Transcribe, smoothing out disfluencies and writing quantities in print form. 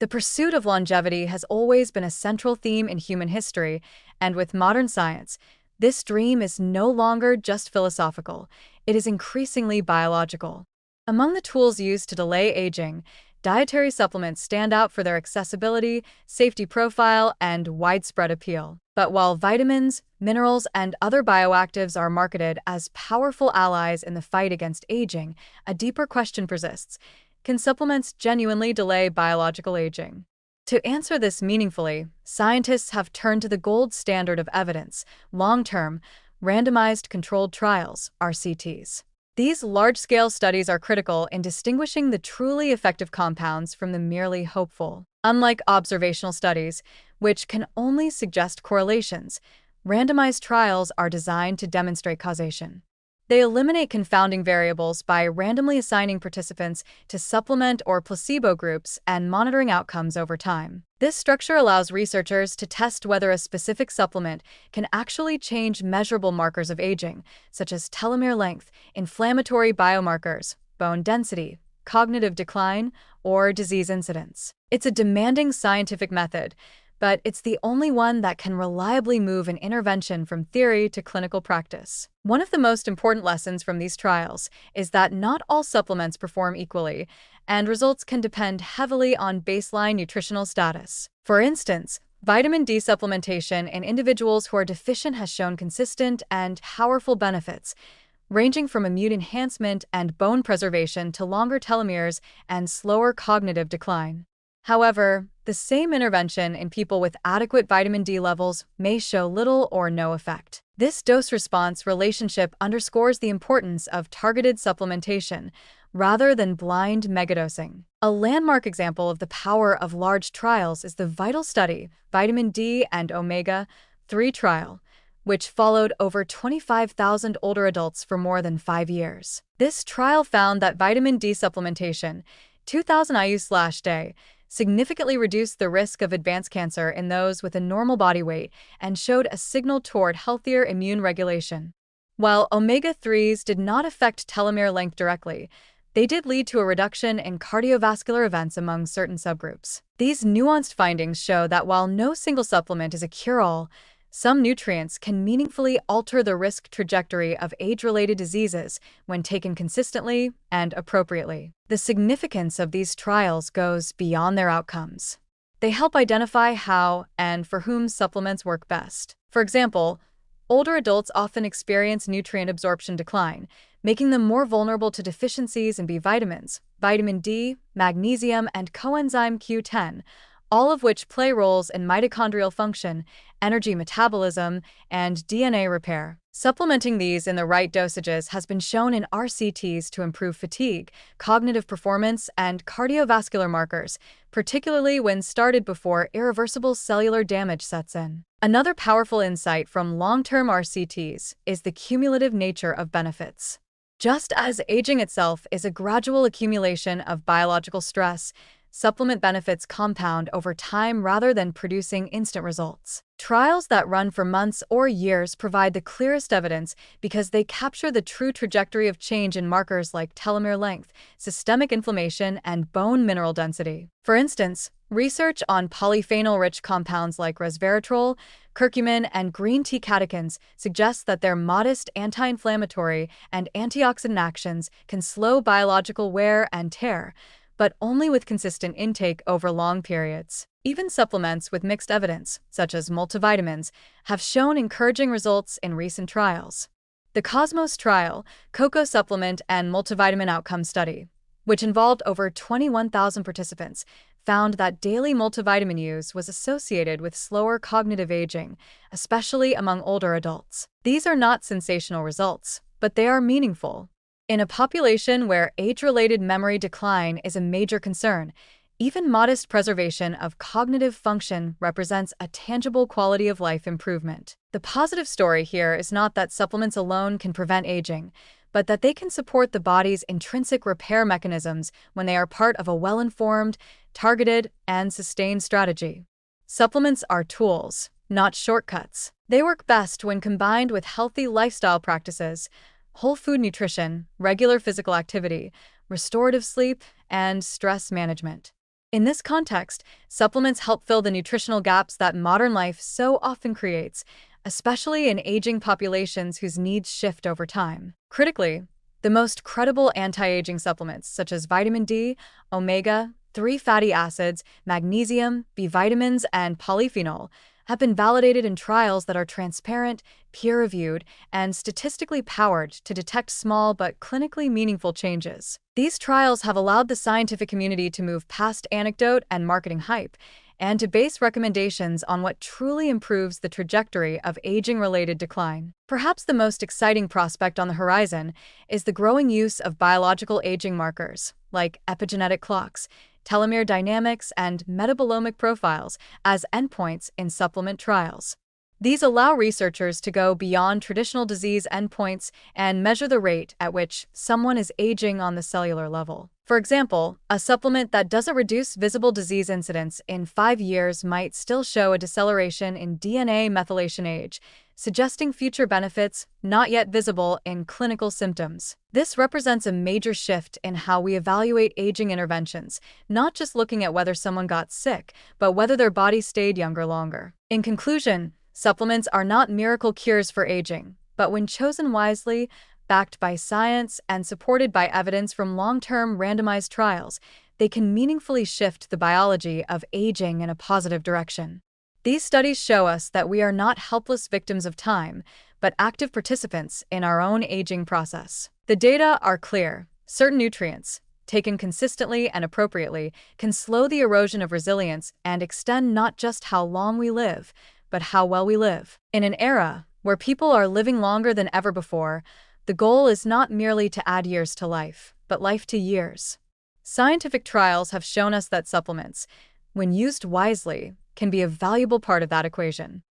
The pursuit of longevity has always been a central theme in human history, and with modern science, this dream is no longer just philosophical, it is increasingly biological. Among the tools used to delay aging, dietary supplements stand out for their accessibility, safety profile, and widespread appeal. But while vitamins, minerals, and other bioactives are marketed as powerful allies in the fight against aging, a deeper question persists. Can supplements genuinely delay biological aging? To answer this meaningfully, scientists have turned to the gold standard of evidence, long-term, randomized controlled trials, RCTs. These large-scale studies are critical in distinguishing the truly effective compounds from the merely hopeful. Unlike observational studies, which can only suggest correlations, randomized trials are designed to demonstrate causation. They eliminate confounding variables by randomly assigning participants to supplement or placebo groups and monitoring outcomes over time. This structure allows researchers to test whether a specific supplement can actually change measurable markers of aging, such as telomere length, inflammatory biomarkers, bone density, cognitive decline, or disease incidence. It's a demanding scientific method, but it's the only one that can reliably move an intervention from theory to clinical practice. One of the most important lessons from these trials is that not all supplements perform equally, and results can depend heavily on baseline nutritional status. For instance, vitamin D supplementation in individuals who are deficient has shown consistent and powerful benefits, ranging from immune enhancement and bone preservation to longer telomeres and slower cognitive decline. However, the same intervention in people with adequate vitamin D levels may show little or no effect. This dose-response relationship underscores the importance of targeted supplementation rather than blind megadosing. A landmark example of the power of large trials is the VITAL study, Vitamin D and Omega-3 trial, which followed over 25,000 older adults for more than 5 years. This trial found that vitamin D supplementation, 2,000 IU/day, significantly reduced the risk of advanced cancer in those with a normal body weight and showed a signal toward healthier immune regulation. While omega-3s did not affect telomere length directly, they did lead to a reduction in cardiovascular events among certain subgroups. These nuanced findings show that while no single supplement is a cure-all, some nutrients can meaningfully alter the risk trajectory of age-related diseases when taken consistently and appropriately. The significance of these trials goes beyond their outcomes. They help identify how and for whom supplements work best. For example, older adults often experience nutrient absorption decline, making them more vulnerable to deficiencies in B vitamins, vitamin D, magnesium, and coenzyme Q10, all of which play roles in mitochondrial function, energy metabolism, and DNA repair. Supplementing these in the right dosages has been shown in RCTs to improve fatigue, cognitive performance, and cardiovascular markers, particularly when started before irreversible cellular damage sets in. Another powerful insight from long-term RCTs is the cumulative nature of benefits. Just as aging itself is a gradual accumulation of biological stress, supplement benefits compound over time rather than producing instant results. Trials that run for months or years provide the clearest evidence because they capture the true trajectory of change in markers like telomere length, systemic inflammation, and bone mineral density. For instance, research on polyphenol-rich compounds like resveratrol, curcumin, and green tea catechins suggests that their modest anti-inflammatory and antioxidant actions can slow biological wear and tear, but only with consistent intake over long periods. Even supplements with mixed evidence, such as multivitamins, have shown encouraging results in recent trials. The Cosmos trial, cocoa supplement and multivitamin outcome study, which involved over 21,000 participants, found that daily multivitamin use was associated with slower cognitive aging, especially among older adults. These are not sensational results, but they are meaningful. In a population where age-related memory decline is a major concern, even modest preservation of cognitive function represents a tangible quality of life improvement. The positive story here is not that supplements alone can prevent aging, but that they can support the body's intrinsic repair mechanisms when they are part of a well-informed, targeted, and sustained strategy. Supplements are tools, not shortcuts. They work best when combined with healthy lifestyle practices, whole food nutrition, regular physical activity, restorative sleep, and stress management. In this context, supplements help fill the nutritional gaps that modern life so often creates, especially in aging populations whose needs shift over time. Critically, the most credible anti-aging supplements such as vitamin D, omega-3 fatty acids, magnesium, B vitamins, and polyphenol have been validated in trials that are transparent, peer-reviewed, and statistically powered to detect small but clinically meaningful changes. These trials have allowed the scientific community to move past anecdote and marketing hype and to base recommendations on what truly improves the trajectory of aging-related decline. Perhaps the most exciting prospect on the horizon is the growing use of biological aging markers, like epigenetic clocks, telomere dynamics, and metabolomic profiles as endpoints in supplement trials. These allow researchers to go beyond traditional disease endpoints and measure the rate at which someone is aging on the cellular level. For example, a supplement that doesn't reduce visible disease incidence in 5 years might still show a deceleration in DNA methylation age, suggesting future benefits not yet visible in clinical symptoms. This represents a major shift in how we evaluate aging interventions, not just looking at whether someone got sick, but whether their body stayed younger longer. In conclusion, supplements are not miracle cures for aging, but when chosen wisely, backed by science and supported by evidence from long-term randomized trials, they can meaningfully shift the biology of aging in a positive direction. These studies show us that we are not helpless victims of time, but active participants in our own aging process. The data are clear. Certain nutrients, taken consistently and appropriately, can slow the erosion of resilience and extend not just how long we live, but how well we live. In an era where people are living longer than ever before, the goal is not merely to add years to life, but life to years. Scientific trials have shown us that supplements, when used wisely, can be a valuable part of that equation.